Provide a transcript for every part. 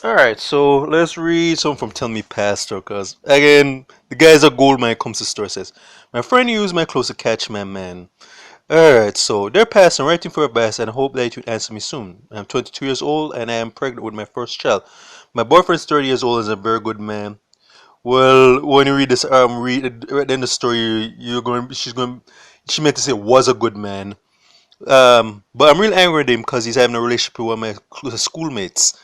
Alright, so let's read something from Tell Me Pastor, because again, the guy's a gold when it comes to story says. My friend used my clothes to catch my man. Alright, so dear pastor, I'm writing for advice and I hope that you answer me soon. I'm 22 years old and I am pregnant with my first child. My boyfriend's 30 years old and is a very good man. Well, when you read this, read right in the story, she meant to say was a good man. But I'm really angry at him because he's having a relationship with one of my schoolmates.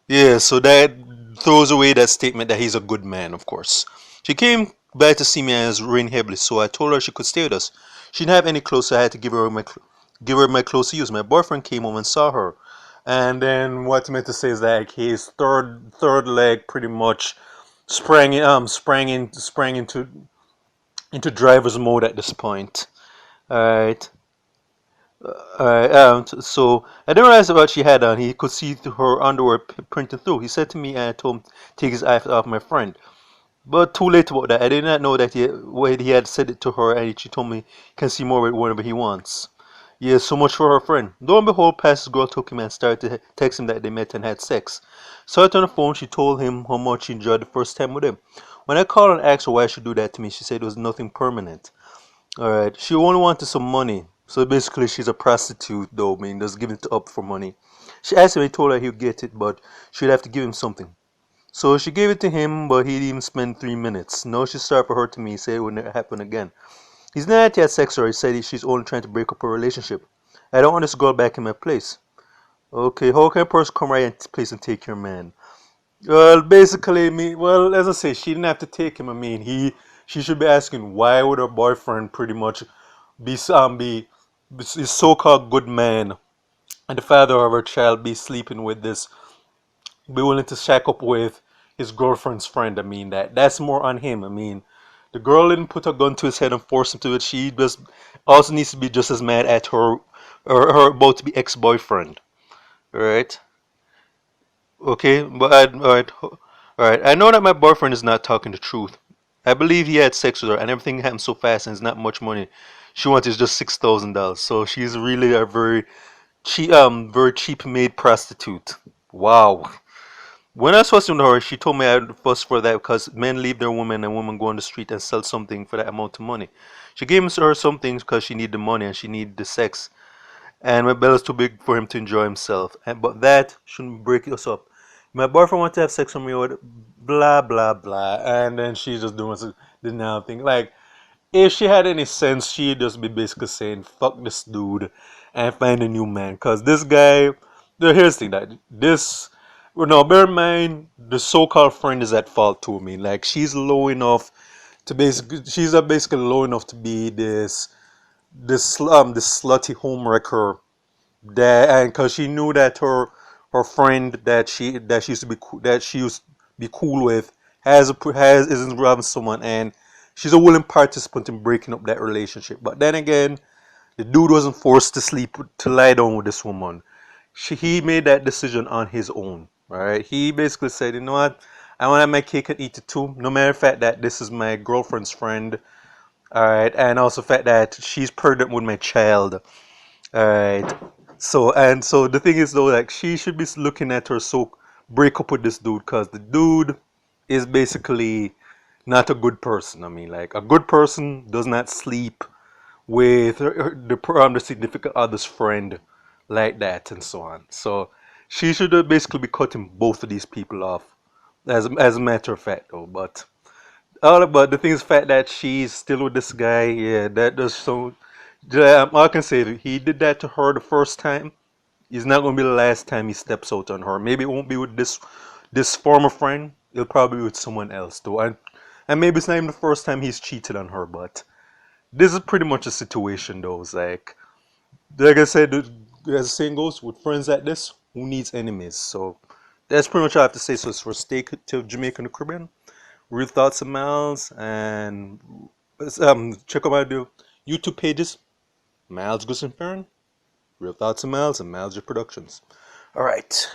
Yeah, so that throws away that statement that he's a good man, of course. She came back to see me and it was raining heavily, so I told her she could stay with us. She didn't have any clothes, so I had to give her my clothes to use. My boyfriend came home and saw her, and then what I meant to say is that his third leg pretty much sprang into driver's mode at this point. All right. So I didn't realize what she had on. He could see through her underwear printing through. He said to me, and I told him to take his eyes off my friend. But too late about that. I did not know that he had said it to her, and she told me he can see more whenever he wants. Yeah, so much for her friend. Lo and behold, Pastor's girl took him and started to text him that they met and had sex. So on the phone, she told him how much she enjoyed the first time with him. When I called and asked her why she do that to me, she said it was nothing permanent. Alright, she only wanted some money. So basically, she's a prostitute, though, I mean, just giving it up for money. She asked him, he told her he'd get it, but she'd have to give him something. So she gave it to him, but he didn't even spend 3 minutes. No, she started for her to me, said it would never happen again. He's not yet sex her, he said she's only trying to break up her relationship. I don't want this girl back in my place. Okay, how can a person come right into place and take your man? Well, basically, as I say, she didn't have to take him. I mean, she should be asking why would her boyfriend pretty much be his so-called good man and the father of her child be sleeping with this, be willing to shack up with his girlfriend's friend. I mean, that's more on him. I mean, the girl didn't put a gun to his head and force him to it. She just also needs to be just as mad at her about to be ex-boyfriend. All right. Okay, all right. I know that my boyfriend is not talking the truth. I believe he had sex with her, and everything happened so fast, and it's not much money. She wanted just $6,000. So she's really a very cheap made prostitute. Wow. When I was fussing with her, she told me I'd fuss for that because men leave their women and women go on the street and sell something for that amount of money. She gave her some things because she needed the money and she needed the sex. And my belly's too big for him to enjoy himself. But that shouldn't break us up. My boyfriend wanted to have sex with me with blah blah blah, and then she just doing the now thing. Like, if she had any sense, she'd just be basically saying, "Fuck this dude," and find a new man. Cause this guy, here's the thing that this. Well, no, bear in mind, the so-called friend is at fault too. I mean, like, she's low enough to basically low enough to be this slutty homewrecker that, and because she knew that her friend that she used to be that she used to be cool with has isn't robbing someone, and she's a willing participant in breaking up that relationship. But then again, the dude wasn't forced to lie down with this woman. He made that decision on his own. Right? He basically said, you know what, I want to have my cake and eat it too. No matter the fact that this is my girlfriend's friend. All right, and also the fact that she's pregnant with my child. Alright. So the thing is though, like, she should be looking at her so break up with this dude because the dude is basically not a good person. I mean, like, a good person does not sleep with the significant other's friend like that and so on. So she should basically be cutting both of these people off. As a matter of fact though, but the thing is, the fact that she's still with this guy, yeah, that does so. All I can say, he did that to her the first time. It's not gonna be the last time he steps out on her. Maybe it won't be with this former friend. It'll probably be with someone else though, and maybe it's not even the first time he's cheated on her. But this is pretty much a situation though. It's like I said, as the saying goes, with friends like this, who needs enemies? So that's pretty much all I have to say. So it's for Stay to Jamaica and the Caribbean. Real Thoughts and Miles, and check out my YouTube pages, Miles Gussenfern, Real Thoughts and Miles Your Productions. All right.